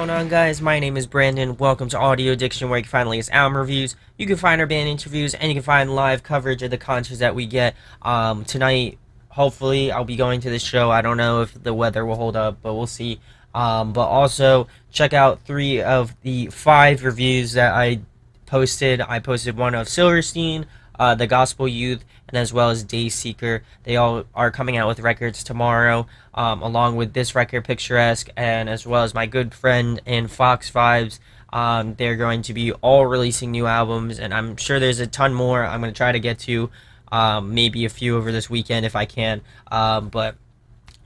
going on, guys? My name is Brandon. Welcome to Audio Addiction, where you can find latest album reviews. You can find our band interviews, and you can find live coverage of the concerts that we get. Tonight, hopefully, I'll be going to this show. I don't know if the weather will hold up, but we'll see. But also, check out 3 of the 5 reviews that I posted. I posted one of Silverstein, the Gospel Youth, and as well as Dayseeker. They all are coming out with records tomorrow, along with this record, Picturesque, and as well as my good friend in Fox Vibes. They're going to be all releasing new albums, and I'm sure there's a ton more I'm going to try to get to, maybe a few over this weekend if I can, but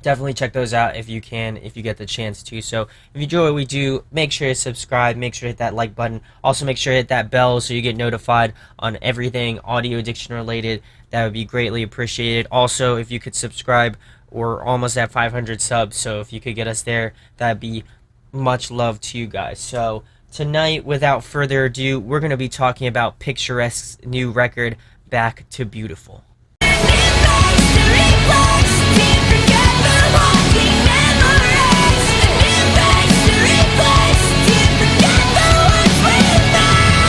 definitely check those out if you can, if you get the chance to. So if you enjoy what we do, make sure to subscribe, make sure to hit that like button. Also make sure to hit that bell so you get notified on everything audio addiction related. That would be greatly appreciated. Also, if you could subscribe, we're almost at 500 subs, so if you could get us there, that'd be much love to you guys. So tonight, without further ado, we're going to be talking about Picturesque's new record, Back to Beautiful.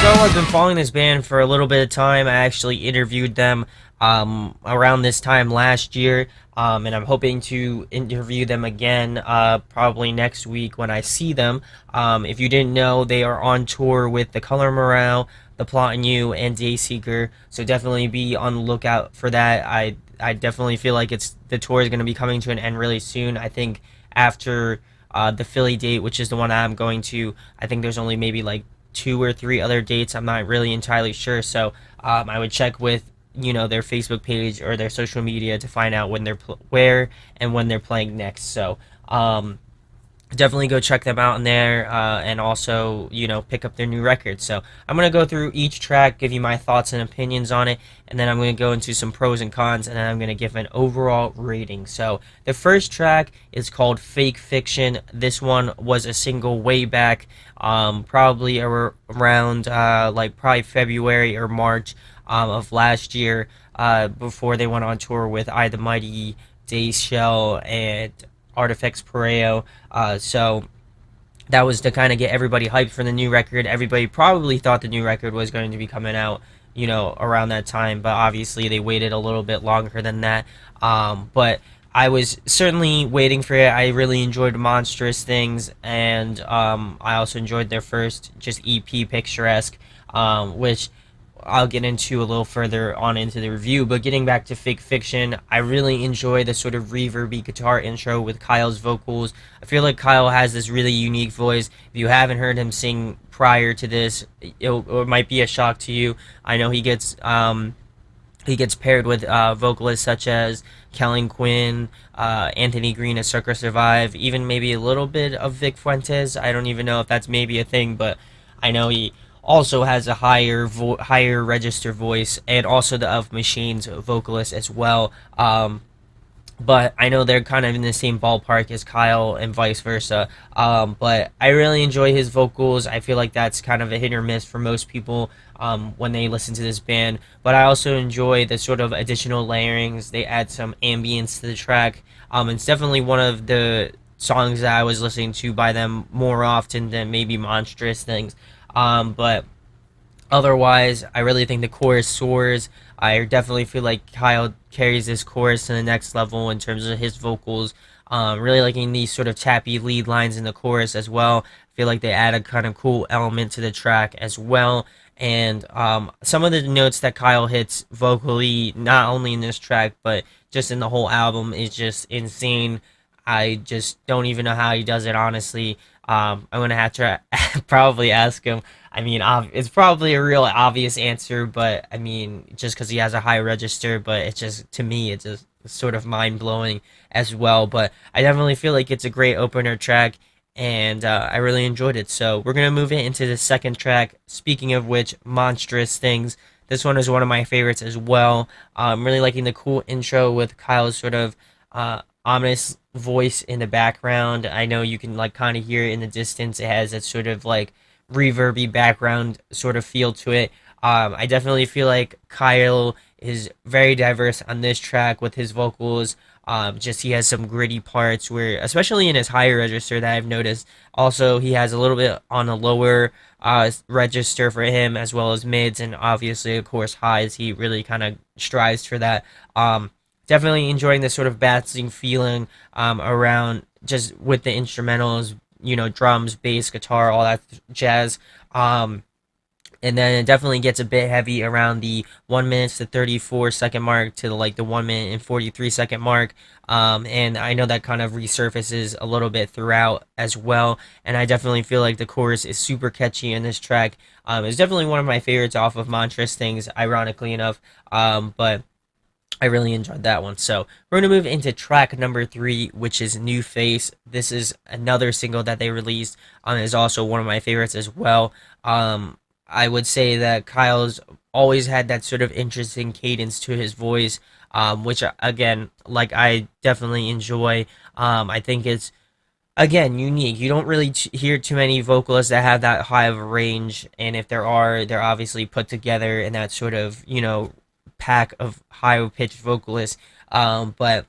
So I've been following this band for a little bit of time. I actually interviewed them around this time last year, and I'm hoping to interview them again probably next week when I see them. If you didn't know, they are on tour with The Color Morale, The Plot in You, and Dayseeker, so definitely be on the lookout for that. I definitely feel like the tour is going to be coming to an end really soon. I think after the Philly date, which is the one I'm going to, I think there's only maybe like 2 or 3 other dates. I'm not really entirely sure, so I would check with their Facebook page or their social media to find out when they're where and when they're playing next. So definitely go check them out in there, and also pick up their new record. So I'm gonna go through each track, give you my thoughts and opinions on it, and then I'm gonna go into some pros and cons, and then I'm gonna give an overall rating. So the first track is called Fake Fiction. This one was a single way back, probably around probably February or March of last year, before they went on tour with I the Mighty, Days Shell, and Artifacts Pareo. So that was to kind of get everybody hyped for the new record. Everybody probably thought the new record was going to be coming out, around that time, but obviously they waited a little bit longer than that. But I was certainly waiting for it. I really enjoyed Monstrous things, and I also enjoyed their first just EP, Picturesque, which I'll get into a little further on into the review. But getting back to Fake Fiction, I really enjoy the sort of reverby guitar intro with Kyle's vocals. I feel like Kyle has this really unique voice. If you haven't heard him sing prior to this, it might be a shock to you. I know he gets paired with vocalists such as Kellen Quinn, Anthony Green of Circa Survive, even maybe a little bit of Vic Fuentes. I don't even know if that's maybe a thing, but I know he also has a higher register voice, and also the Of Machines vocalist as well. But I know they're kind of in the same ballpark as Kyle and vice versa. But I really enjoy his vocals. I feel like that's kind of a hit or miss for most people when they listen to this band. But I also enjoy the sort of additional layerings. They add some ambience to the track. It's definitely one of the songs that I was listening to by them more often than maybe Monstrous things. But otherwise, I really think the chorus soars. I definitely feel like Kyle carries this chorus to the next level in terms of his vocals. Really liking these sort of tappy lead lines in the chorus as well. I feel like they add a kind of cool element to the track as well. And some of the notes that Kyle hits vocally, not only in this track, but just in the whole album, is just insane. I just don't even know how he does it, honestly. I'm going to have to probably ask him. I mean, it's probably a real obvious answer, but I mean, just because he has a high register, but it's just, to me, it's just sort of mind-blowing as well. But I definitely feel like it's a great opener track, and I really enjoyed it. So we're going to move it into the second track. Speaking of which, Monstrous Things. This one is one of my favorites as well. I'm really liking the cool intro with Kyle's sort of ominous voice in the background. I know you can kind of hear it in the distance. It has that sort of reverby background sort of feel to it. I definitely feel like Kyle is very diverse on this track with his vocals. Just he has some gritty parts where, especially in his higher register, that I've noticed. Also, he has a little bit on a lower register for him, as well as mids, and obviously, of course, highs. He really kind of strives for that. Definitely enjoying this sort of balancing feeling around just with the instrumentals, drums, bass, guitar, all that jazz. And then it definitely gets a bit heavy around the 1 minute to 34 second mark to like the 1 minute and 43 second mark. And I know that kind of resurfaces a little bit throughout as well. And I definitely feel like the chorus is super catchy in this track. It's definitely one of my favorites off of Monstrous things, ironically enough. But I really enjoyed that one. So we're going to move into track number 3, which is New Face. This is another single that they released. Is also one of my favorites as well. I would say that Kyle's always had that sort of interesting cadence to his voice, which again, like I definitely enjoy. I think it's again unique. You don't really hear too many vocalists that have that high of a range, and if there are, they're obviously put together in that sort of pack of high pitched vocalists. But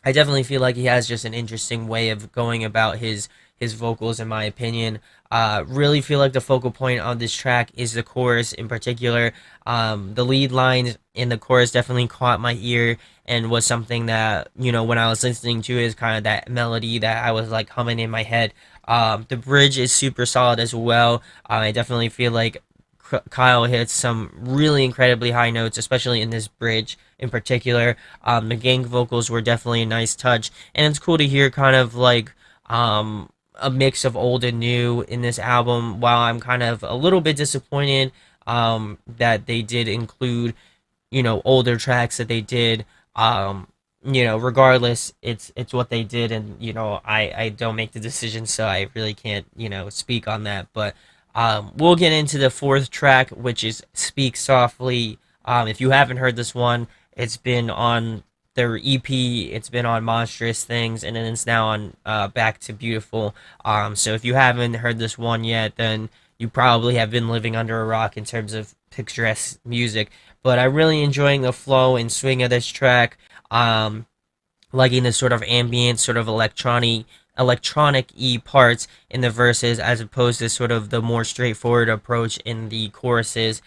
I definitely feel like he has just an interesting way of going about his vocals, in my opinion. Really feel like the focal point on this track is the chorus in particular. The lead lines in the chorus definitely caught my ear and was something that, when I was listening to it, is kind of that melody that I was like humming in my head. The bridge is super solid as well. I definitely feel like Kyle hits some really incredibly high notes, especially in this bridge in particular. The gang vocals were definitely a nice touch, and it's cool to hear kind of like a mix of old and new in this album. While I'm kind of a little bit disappointed that they did include, older tracks that they did. Regardless, it's what they did, and I don't make the decision, so I really can't speak on that. But we'll get into the fourth track, which is Speak Softly. If you haven't heard this one, it's been on their EP, it's been on Monstrous things, and then it's now on Back to Beautiful. So if you haven't heard this one yet, then you probably have been living under a rock in terms of Picturesque music. But I'm really enjoying the flow and swing of this track. Liking the sort of ambient, sort of electronic-y parts in the verses, as opposed to sort of the more straightforward approach in the choruses.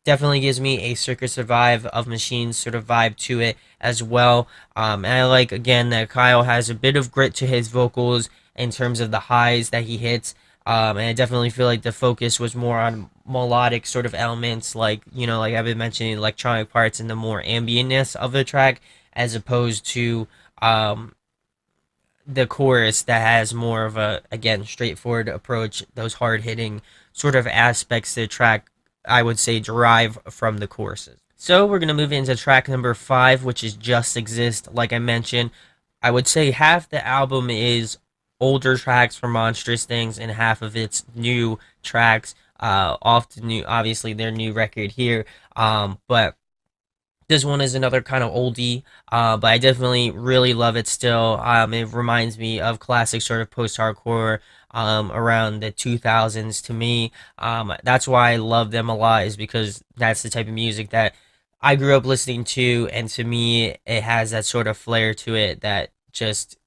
Definitely gives me a Circus Survive of Machines sort of vibe to it as well. And I like, again, that Kyle has a bit of grit to his vocals in terms of the highs that he hits. And I definitely feel like the focus was more on melodic sort of elements, like, like I've been mentioning, electronic parts and the more ambientness of the track, as opposed to the chorus that has more of a, again, straightforward approach. Those hard-hitting sort of aspects to the track, I would say, derive from the choruses. So we're going to move into track number 5, which is Just Exist. Like I mentioned, I would say half the album is older tracks from Monstrous things, and half of it's new tracks off the new, obviously their new record here. But this one is another kind of oldie, but I definitely really love it still. It reminds me of classic sort of post-hardcore around the 2000s to me. That's why I love them a lot, is because that's the type of music that I grew up listening to, and to me, it has that sort of flair to it that just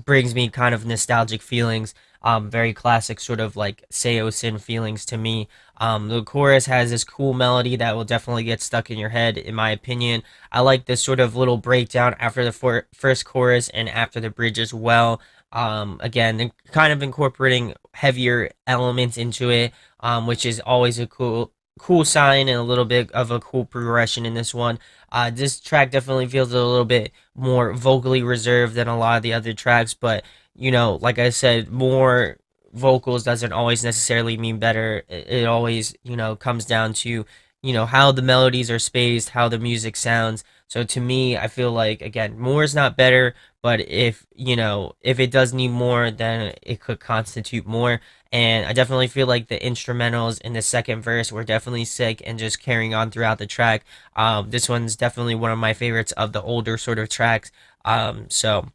brings me kind of nostalgic feelings. Very classic sort of like Seosin feelings to me. The chorus has this cool melody that will definitely get stuck in your head, in my opinion. I like this sort of little breakdown after the first chorus and after the bridge as well. Again, kind of incorporating heavier elements into it, which is always a cool sign and a little bit of a cool progression in this one. This track definitely feels a little bit more vocally reserved than a lot of the other tracks, but like I said, more vocals doesn't always necessarily mean better. It always, comes down to, how the melodies are spaced, how the music sounds. So to me, I feel like, again, more is not better, but if it does need more, then it could constitute more. And I definitely feel like the instrumentals in the second verse were definitely sick and just carrying on throughout the track. This one's definitely one of my favorites of the older sort of tracks. So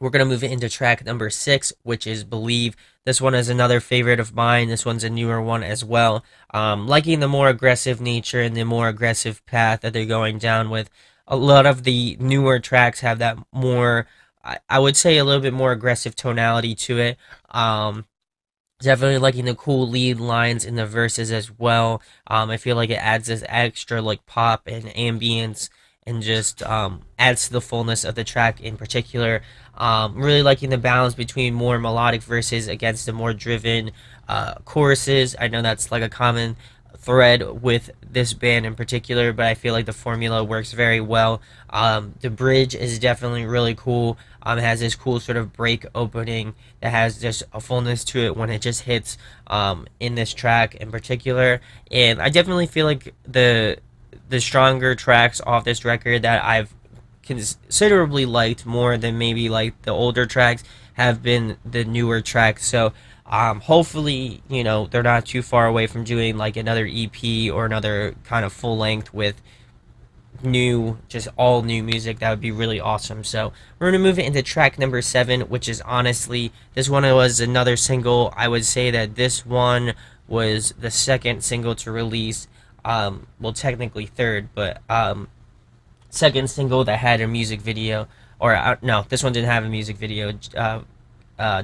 we're going to move into track number 6, which is Believe. This one is another favorite of mine. This one's a newer one as well. Liking the more aggressive nature and the more aggressive path that they're going down with a lot of the newer tracks have that more, I would say, a little bit more aggressive tonality to it. Definitely liking the cool lead lines in the verses as well. I feel like it adds this extra like pop and ambience and just adds to the fullness of the track in particular. Really liking the balance between more melodic verses against the more driven choruses. I know that's like a common thread with this band in particular, but I feel like the formula works very well. The bridge is definitely really cool. It has this cool sort of break opening that has just a fullness to it when it just hits in this track in particular. And I definitely feel like the stronger tracks off this record that I've considerably liked more than maybe like the older tracks have been the newer tracks. So hopefully, they're not too far away from doing like another EP or another kind of full length with new, just all new music. That would be really awesome. So we're gonna move it into track number 7, which is honestly, this one was another single. I would say that this one was the second single to release. Well, technically third, but second single that had a music video. Or no, this one didn't have a music video.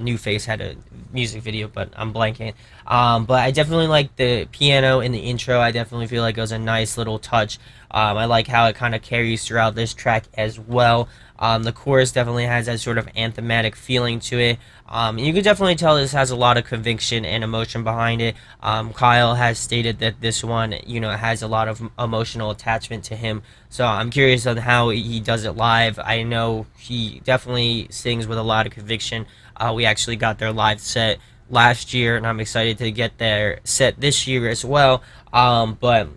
New Face had a music video, but I'm blanking. But I definitely like the piano in the intro. I definitely feel like it was a nice little touch. I like how it kind of carries throughout this track as well. The chorus definitely has that sort of anthematic feeling to it. And you can definitely tell this has a lot of conviction and emotion behind it. Kyle has stated that this one, has a lot of emotional attachment to him. So I'm curious on how he does it live. I know he definitely sings with a lot of conviction. We actually got their live set last year, and I'm excited to get their set this year as well. But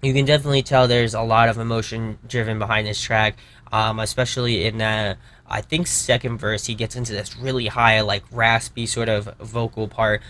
you can definitely tell there's a lot of emotion driven behind this track, especially in that, I think, second verse. He gets into this really high, like raspy sort of vocal part.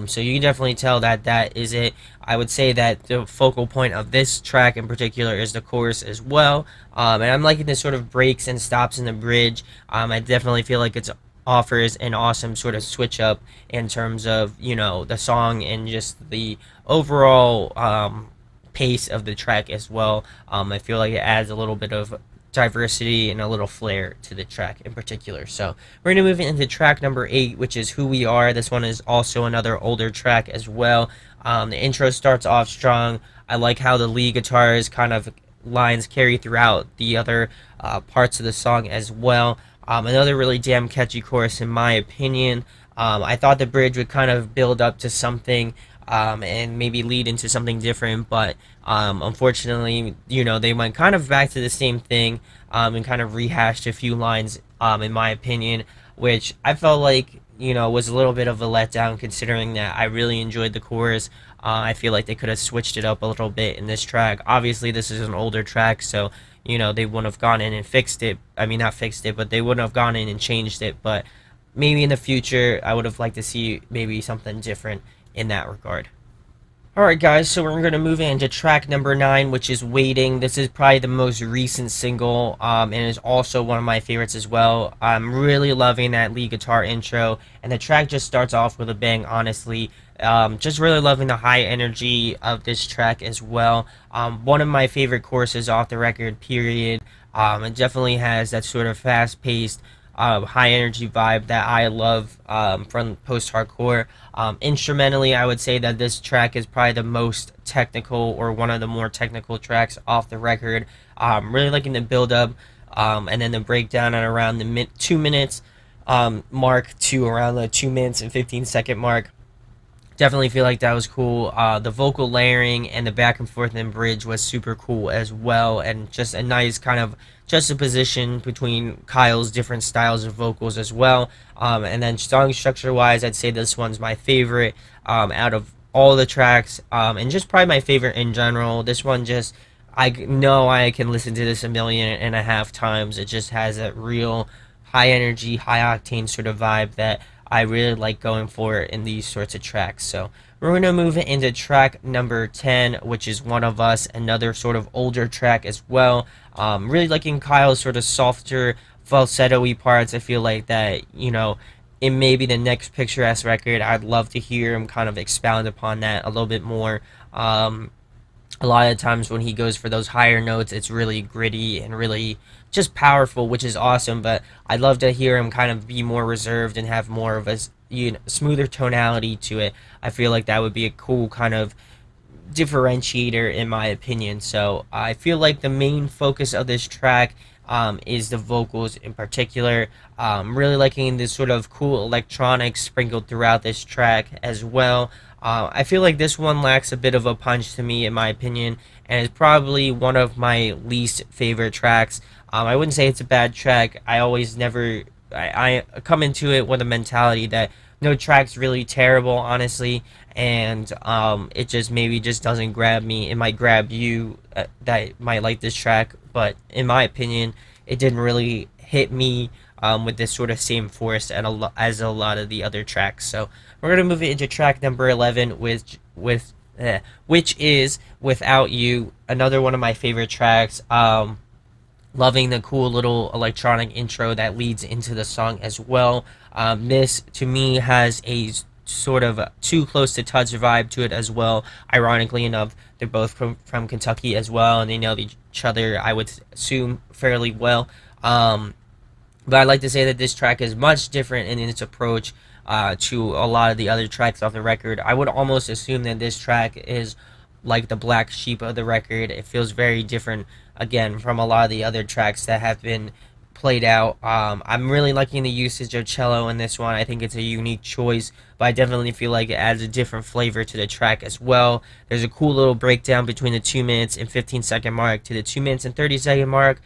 So you can definitely tell that that is it. I would say that the focal point of this track in particular is the chorus as well. And I'm liking the sort of breaks and stops in the bridge. I definitely feel like it's offers an awesome sort of switch up in terms of the song and just the overall pace of the track as well. I feel like it adds a little bit of diversity and a little flair to the track in particular. So we're going to move into track number 8, which is Who We Are. This one is also another older track as well. The intro starts off strong. I like how the lead guitars kind of lines carry throughout the other parts of the song as well. Another really damn catchy chorus in my opinion. I thought the bridge would kind of build up to something and maybe lead into something different, but unfortunately, they went kind of back to the same thing and kind of rehashed a few lines, in my opinion, which I felt like, was a little bit of a letdown considering that I really enjoyed the chorus. I feel like they could have switched it up a little bit in this track. Obviously, this is an older track, so they wouldn't have gone in and fixed it. I mean, not fixed it, but they wouldn't have gone in and changed it. But maybe in the future, I would have liked to see maybe something different in that regard. Alright guys, so we're going to move into track number 9, which is Waiting. This is probably the most recent single, and is also one of my favorites as well. I'm really loving that lead guitar intro, and the track just starts off with a bang, honestly. Just really loving the high energy of this track as well. One of my favorite choruses off the record, period. It definitely has that sort of fast-paced, high energy vibe that I love from post-hardcore. Instrumentally, I would say that this track is probably the most technical, or one of the more technical tracks off the record. Really liking the build-up and then the breakdown at around the 2 minutes mark to around the 2 minutes and 15-second mark. Definitely feel like that was cool. The vocal layering and the back and forth and bridge was super cool as well, and just a nice kind of juxtaposition between Kyle's different styles of vocals as well. And then song structure wise, I'd say this one's my favorite out of all the tracks, and just probably my favorite in general. This one just, I know I can listen to this 1.5 million times. It just has that real high energy, high octane sort of vibe that I really like going for in these sorts of tracks. So we're going to move it into track number 10, which is One of Us, another sort of older track as well. Really liking Kyle's sort of softer falsetto-y parts. I feel like that, in maybe the next Picturesque record, I'd love to hear him kind of expound upon that a little bit more. A lot of times when he goes for those higher notes, it's really gritty and really just powerful, which is awesome. But I'd love to hear him kind of be more reserved and have more of a smoother tonality to it. I feel like that would be a cool kind of differentiator in my opinion. So I feel like the main focus of this track is the vocals in particular. Really liking this sort of cool electronics sprinkled throughout this track as well. I feel like this one lacks a bit of a punch to me, in my opinion, and is probably one of my least favorite tracks. I wouldn't say it's a bad track. I always never. I come into it with a mentality that no track's really terrible, honestly, and it just maybe just doesn't grab me. It might grab you that might like this track, but in my opinion, it didn't really hit me with this sort of same force as a lot of the other tracks. So we're gonna move it into track number 11, which is Without You, another one of my favorite tracks. Loving the cool little electronic intro that leads into the song as well. This to me has a sort of too close to touch vibe to it as well. Ironically enough, they're both from Kentucky as well, and they know each other, I would assume, fairly well. But I'd like to say that this track is much different in its approach to a lot of the other tracks off the record. I would almost assume that this track is like the black sheep of the record. It feels very different, again, from a lot of the other tracks that have been played out. I'm really liking the usage of cello in this one. I think it's a unique choice, but I definitely feel like it adds a different flavor to the track as well. There's a cool little breakdown between the 2 minutes and 15-second mark to the 2 minutes and 30-second mark,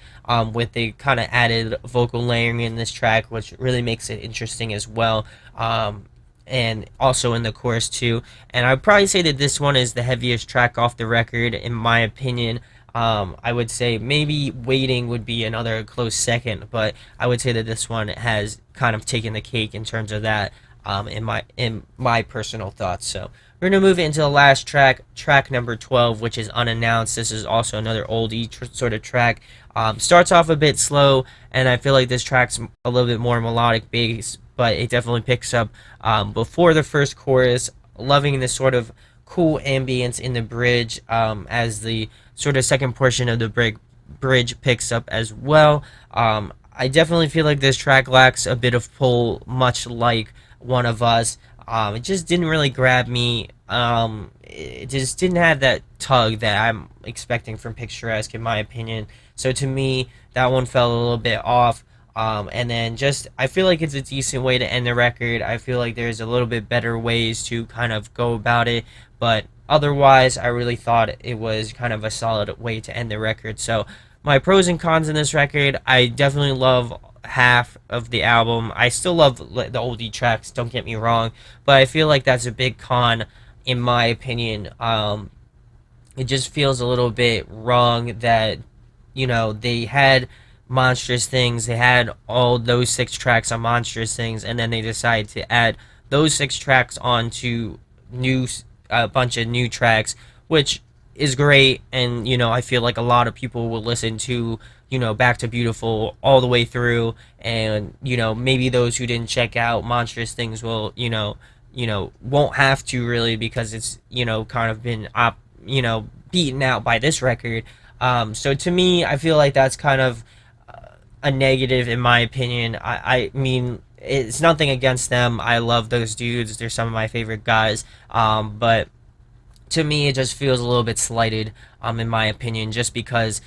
with the kind of added vocal layering in this track, which really makes it interesting as well. And also in the chorus too. And I'd probably say that this one is the heaviest track off the record, in my opinion. I would say maybe Waiting would be another close second, but I would say that this one has kind of taken the cake in terms of that, in my personal thoughts. So we're gonna move into the last track, track number 12, which is Unannounced. This is also another oldie sort of track. Starts off a bit slow, and I feel like this track's a little bit more melodic bass, but it definitely picks up before the first chorus. Loving this sort of cool ambience in the bridge, as the sort of second portion of the bridge picks up as well. I definitely feel like this track lacks a bit of pull, much like One of Us. It just didn't really grab me. It just didn't have that tug that I'm expecting from Picturesque, in my opinion. So to me, that one fell a little bit off. And then just, I feel like it's a decent way to end the record. I feel like there's a little bit better ways to kind of go about it, but otherwise, I really thought it was kind of a solid way to end the record. So my pros and cons in this record, I definitely love half of the album. I still love the oldie tracks, don't get me wrong, but I feel like that's a big con, in my opinion. It just feels a little bit wrong that, they had Monstrous Things. They had all those 6 tracks on Monstrous Things, and then they decided to add those 6 tracks onto a bunch of new tracks, which is great. And I feel like a lot of people will listen to Back to Beautiful all the way through, and maybe those who didn't check out Monstrous Things will won't have to really, because it's kind of been beaten out by this record. So to me, I feel like that's kind of a negative, in my opinion. I mean, it's nothing against them. I love those dudes. They're some of my favorite guys. But to me, it just feels a little bit slighted, in my opinion, just because,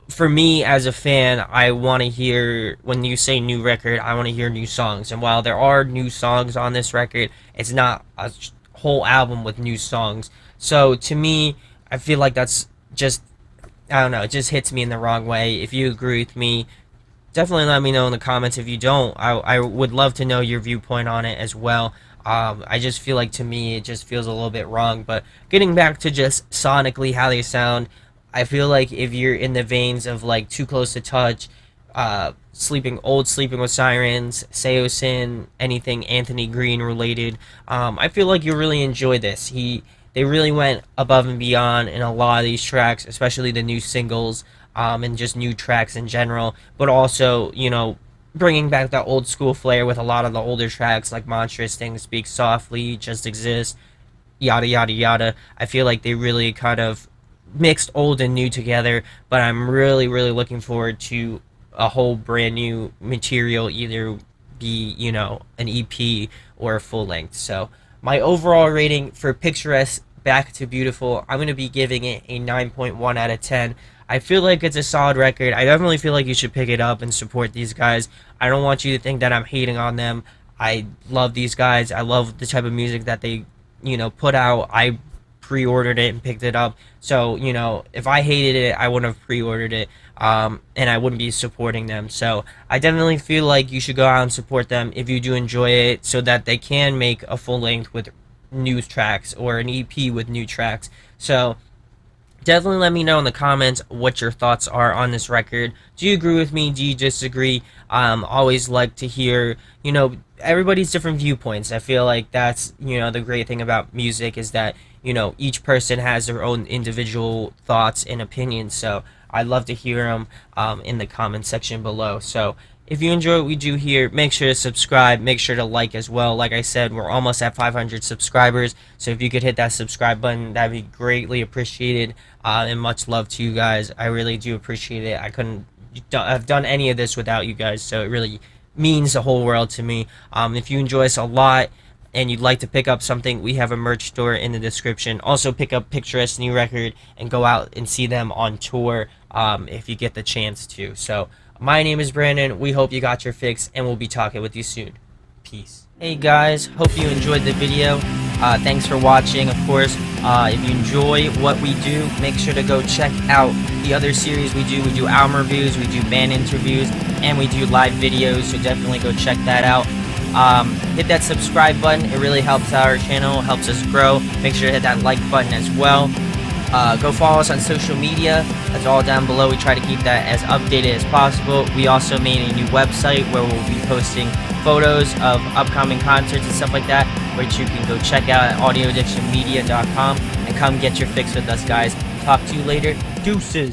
for me as a fan, I want to hear, when you say new record, I want to hear new songs. And while there are new songs on this record, it's not a whole album with new songs. So to me, I feel like that's just, I don't know, it just hits me in the wrong way. If you agree with me, definitely let me know in the comments. If you don't, I would love to know your viewpoint on it as well. I just feel like, to me, it just feels a little bit wrong. But getting back to just sonically how they sound, I feel like if you're in the veins of like Too Close to Touch, Sleeping with Sirens, Seosin, anything Anthony Green related, I feel like you'll really enjoy this. They really went above and beyond in a lot of these tracks, especially the new singles, and just new tracks in general, but also, bringing back that old school flair with a lot of the older tracks like Monstrous Things, Speak Softly, Just Exist, yada yada yada. I feel like they really kind of mixed old and new together, but I'm really looking forward to a whole brand new material, either be, you know, an EP or a full length. So my overall rating for Picturesque Back to Beautiful, I'm going to be giving it a 9.1 out of 10. I feel like it's a solid record. I definitely feel like you should pick it up and support these guys. I don't want you to think that I'm hating on them. I love these guys. I love the type of music that they, you know, put out. I pre-ordered it and picked it up. So, you know, if I hated it, I wouldn't have pre-ordered it, and I wouldn't be supporting them. So I definitely feel like you should go out and support them if you do enjoy it, so that they can make a full length with new tracks or an EP with new tracks. So definitely let me know in the comments what your thoughts are on this record. Do you agree with me? Do you disagree? Always like to hear, you know, everybody's different viewpoints. I feel like that's, you know, the great thing about music is that, you know, each person has their own individual thoughts and opinions. So I'd love to hear them in the comment section below. So if you enjoy what we do here, make sure to subscribe. Make sure to like as well. Like I said, we're almost at 500 subscribers. So if you could hit that subscribe button, that'd be greatly appreciated. And much love to you guys. I really do appreciate it. I couldn't have done any of this without you guys. So it really means the whole world to me. If you enjoy us a lot and you'd like to pick up something, we have a merch store in the description. Also pick up Picturesque's new record and go out and see them on tour if you get the chance to. So my name is Brandon. We hope you got your fix, and we'll be talking with you soon. Peace. Hey guys, hope you enjoyed the video. Thanks for watching. Of course, if you enjoy what we do, make sure to go check out the other series we do. We do album reviews, we do band interviews, and we do live videos, so definitely go check that out. Hit that subscribe button. It really helps our channel, helps us grow. Make sure to hit that like button as well. Go follow us on social media. That's all down below. We try to keep that as updated as possible. We also made a new website where we'll be posting photos of upcoming concerts and stuff like that, which you can go check out at audioaddictionmedia.com and come get your fix with us, guys. Talk to you later. Deuces.